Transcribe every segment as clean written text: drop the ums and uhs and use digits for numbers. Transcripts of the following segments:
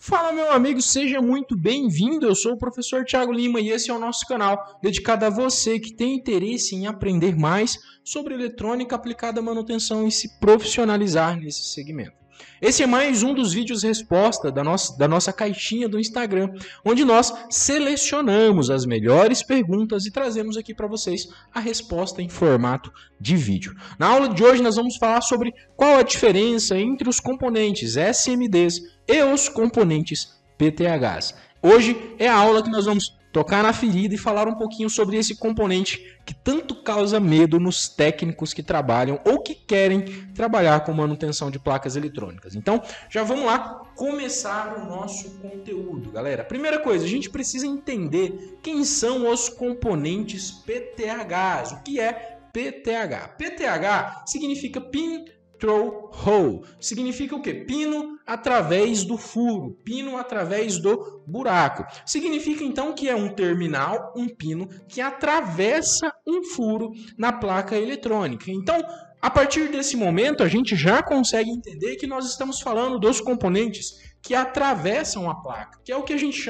Fala, meu amigo, seja muito bem-vindo. Eu sou o professor Thiago Lima e esse é o nosso canal dedicado a você que tem interesse em aprender mais sobre eletrônica aplicada à manutenção e se profissionalizar nesse segmento. Esse é mais um dos vídeos resposta da nossa caixinha do Instagram, onde nós selecionamos as melhores perguntas e trazemos aqui para vocês a resposta em formato de vídeo. Na aula de hoje nós vamos falar sobre qual a diferença entre os componentes SMDs e os componentes PTHs. Hoje é a aula que nós vamos tocar na ferida e falar um pouquinho sobre esse componente que tanto causa medo nos técnicos que trabalham ou que querem trabalhar com manutenção de placas eletrônicas. Então, já vamos lá começar o nosso conteúdo, galera. Primeira coisa, a gente precisa entender quem são os componentes PTHs. O que é PTH? PTH significa Pin Through Hole. Significa o quê? Pino através do furo, pino através do buraco. Significa então que é um terminal, um pino que atravessa um furo na placa eletrônica. Então, a partir desse momento, a gente já consegue entender que nós estamos falando dos componentes que atravessam a placa, que é o que a gente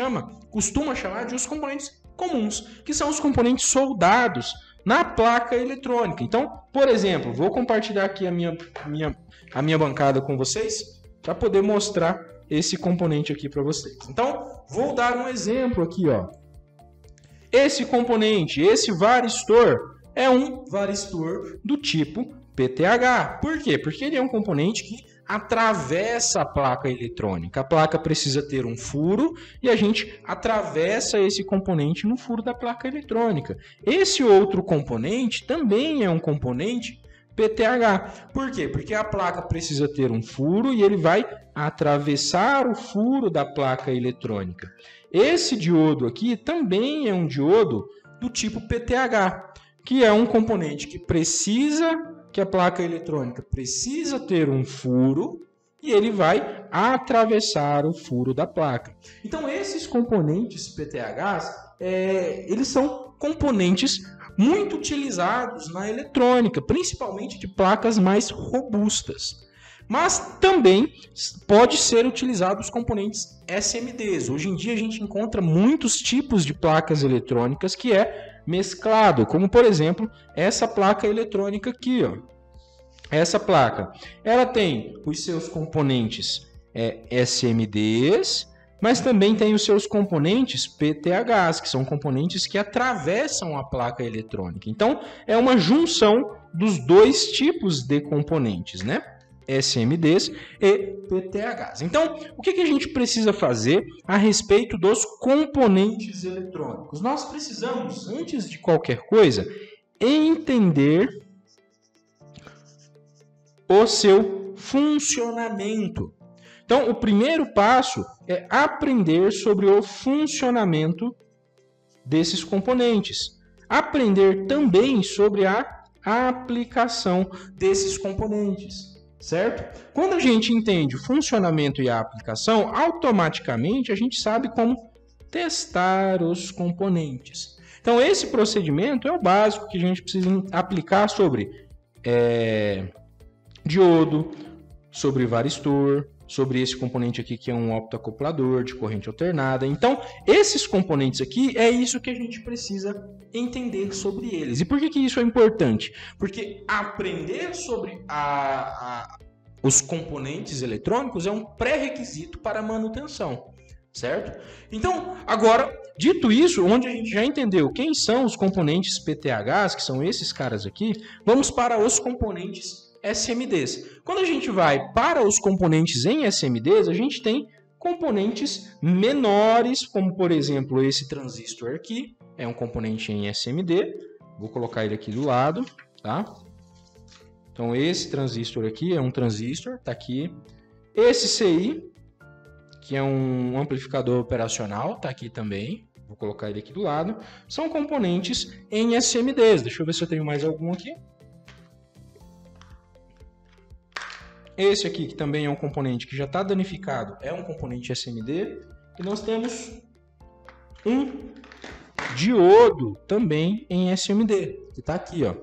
costuma chamar de os componentes comuns, que são os componentes soldados na placa eletrônica. Então, por exemplo, vou compartilhar aqui a minha bancada com vocês para poder mostrar esse componente aqui para vocês. Então, vou dar um exemplo aqui, ó. Esse componente, esse varistor, é um varistor do tipo PTH. Por quê? Porque ele é um componente que atravessa a placa eletrônica. A placa precisa ter um furo e a gente atravessa esse componente no furo da placa eletrônica. Esse outro componente também é um componente PTH. Por quê? Porque a placa precisa ter um furo e ele vai atravessar o furo da placa eletrônica. Esse diodo aqui também é um diodo do tipo PTH, que é um componente que a placa eletrônica precisa ter um furo e ele vai atravessar o furo da placa. Então, esses componentes PTHs, eles são componentes muito utilizados na eletrônica, principalmente de placas mais robustas. Mas também pode ser utilizado os componentes SMDs. Hoje em dia a gente encontra muitos tipos de placas eletrônicas que é mesclado, como por exemplo essa placa eletrônica aqui, ó. Essa placa, ela tem os seus componentes SMDs, mas também tem os seus componentes PTHs, que são componentes que atravessam a placa eletrônica. Então, é uma junção dos dois tipos de componentes, né? SMDs e PTHs. Então, o que a gente precisa fazer a respeito dos componentes eletrônicos? Nós precisamos, antes de qualquer coisa, entender o seu funcionamento. Então, o primeiro passo é aprender sobre o funcionamento desses componentes. Aprender também sobre a aplicação desses componentes, certo? Quando a gente entende o funcionamento e a aplicação, automaticamente a gente sabe como testar os componentes. Então, esse procedimento é o básico que a gente precisa aplicar sobre diodo, sobre varistor, sobre esse componente aqui que é um optoacoplador de corrente alternada. Então, esses componentes aqui é isso que a gente precisa entender sobre eles. E por que isso é importante? Porque aprender sobre os componentes eletrônicos é um pré-requisito para a manutenção, certo? Então, agora, dito isso, onde a gente já entendeu quem são os componentes PTHs, que são esses caras aqui, vamos para os componentes SMDs. Quando a gente vai para os componentes em SMDs, a gente tem componentes menores, como por exemplo esse transistor aqui, é um componente em SMD. Vou colocar ele aqui do lado, tá? Então esse transistor aqui é um transistor, tá aqui. Esse CI, que é um amplificador operacional, tá aqui também. Vou colocar ele aqui do lado. São componentes em SMDs. Deixa eu ver se eu tenho mais algum aqui. Esse aqui, que também é um componente que já está danificado, é um componente SMD. E nós temos um diodo também em SMD, que está aqui, ó.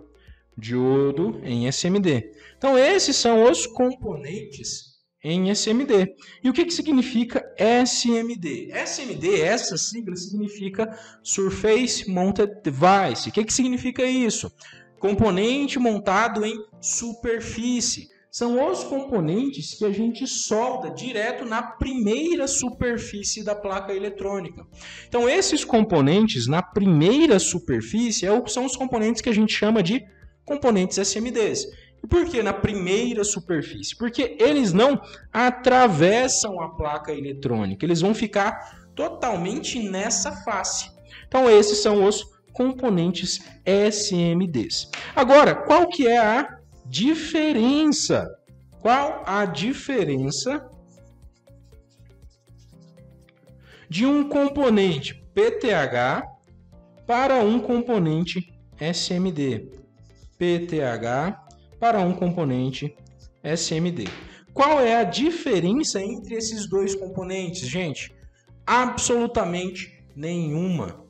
Diodo em SMD. Então, esses são os componentes em SMD. E o que significa SMD? SMD, essa sigla, significa Surface Mounted Device. O que significa isso? Componente montado em superfície. São os componentes que a gente solda direto na primeira superfície da placa eletrônica. Então, esses componentes na primeira superfície são os componentes que a gente chama de componentes SMDs. E por que na primeira superfície? Porque eles não atravessam a placa eletrônica, eles vão ficar totalmente nessa face. Então, esses são os componentes SMDs. Agora, qual que é a diferença? Qual a diferença de um componente PTH para um componente SMD? PTH para um componente SMD. Qual é a diferença entre esses dois componentes, gente? Absolutamente nenhuma.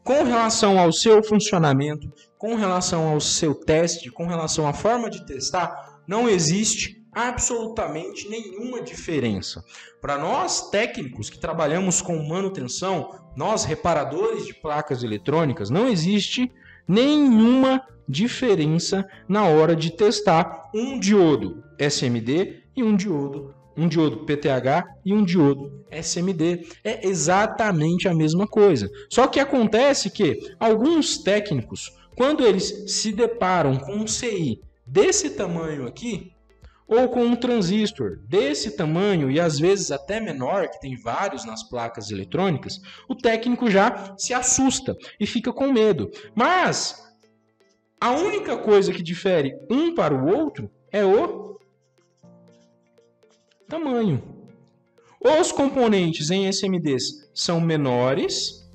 Com relação ao seu funcionamento, com relação ao seu teste, com relação à forma de testar, não existe absolutamente nenhuma diferença. Para nós técnicos que trabalhamos com manutenção, nós reparadores de placas eletrônicas, não existe nenhuma diferença na hora de testar um diodo SMD e um diodo PTH e um diodo SMD. É exatamente a mesma coisa. Só que acontece que alguns técnicos, quando eles se deparam com um CI desse tamanho aqui, ou com um transistor desse tamanho e às vezes até menor, que tem vários nas placas eletrônicas, o técnico já se assusta e fica com medo. Mas a única coisa que difere um para o outro é o tamanho. Os componentes em SMDs são menores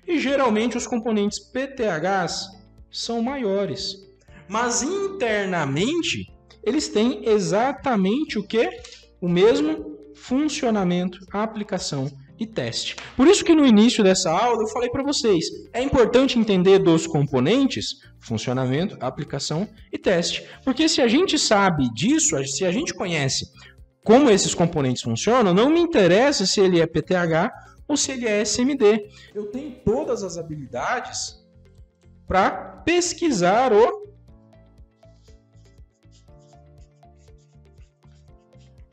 e geralmente os componentes PTHs são maiores. Mas internamente eles têm exatamente o que? O mesmo funcionamento, aplicação e teste. Por isso que no início dessa aula eu falei para vocês, é importante entender dos componentes, funcionamento, aplicação e teste. Porque se a gente sabe disso, se a gente conhece como esses componentes funcionam, não me interessa se ele é PTH ou se ele é SMD. Eu tenho todas as habilidades para pesquisar o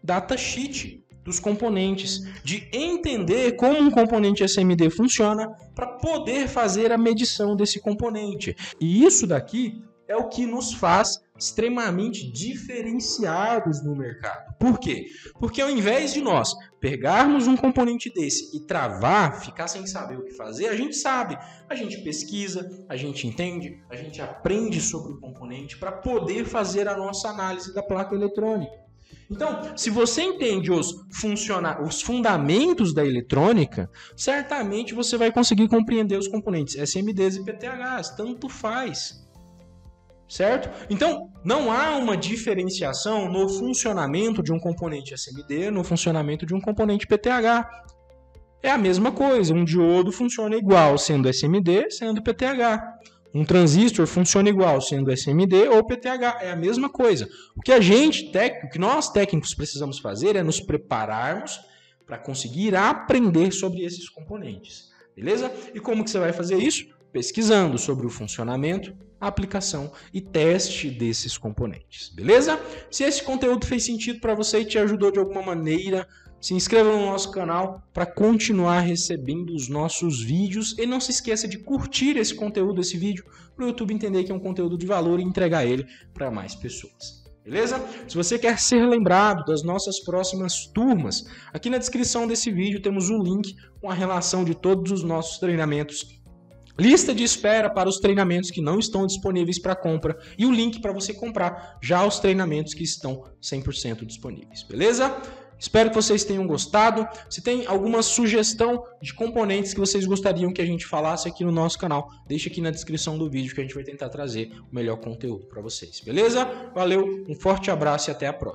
datasheet dos componentes, de entender como um componente SMD funciona para poder fazer a medição desse componente. E isso daqui é o que nos faz extremamente diferenciados no mercado. Por quê? Porque ao invés de nós pegarmos um componente desse e travar, ficar sem saber o que fazer, a gente sabe, a gente pesquisa, a gente entende, a gente aprende sobre o componente para poder fazer a nossa análise da placa eletrônica. Então, se você entende os fundamentos da eletrônica, certamente você vai conseguir compreender os componentes SMDs e PTHs, tanto faz. Certo? Então, não há uma diferenciação no funcionamento de um componente SMD, no funcionamento de um componente PTH. É a mesma coisa, um diodo funciona igual sendo SMD, sendo PTH. Um transistor funciona igual sendo SMD ou PTH, é a mesma coisa. O que nós técnicos precisamos fazer é nos prepararmos para conseguir aprender sobre esses componentes, beleza? E como que você vai fazer isso? Pesquisando sobre o funcionamento, aplicação e teste desses componentes, beleza? Se esse conteúdo fez sentido para você e te ajudou de alguma maneira, se inscreva no nosso canal para continuar recebendo os nossos vídeos e não se esqueça de curtir esse conteúdo, esse vídeo, para o YouTube entender que é um conteúdo de valor e entregar ele para mais pessoas. Beleza? Se você quer ser lembrado das nossas próximas turmas, aqui na descrição desse vídeo temos um link com a relação de todos os nossos treinamentos, lista de espera para os treinamentos que não estão disponíveis para compra e o link para você comprar já os treinamentos que estão 100% disponíveis. Beleza? Espero que vocês tenham gostado. Se tem alguma sugestão de componentes que vocês gostariam que a gente falasse aqui no nosso canal, deixa aqui na descrição do vídeo que a gente vai tentar trazer o melhor conteúdo para vocês. Beleza? Valeu, um forte abraço e até a próxima.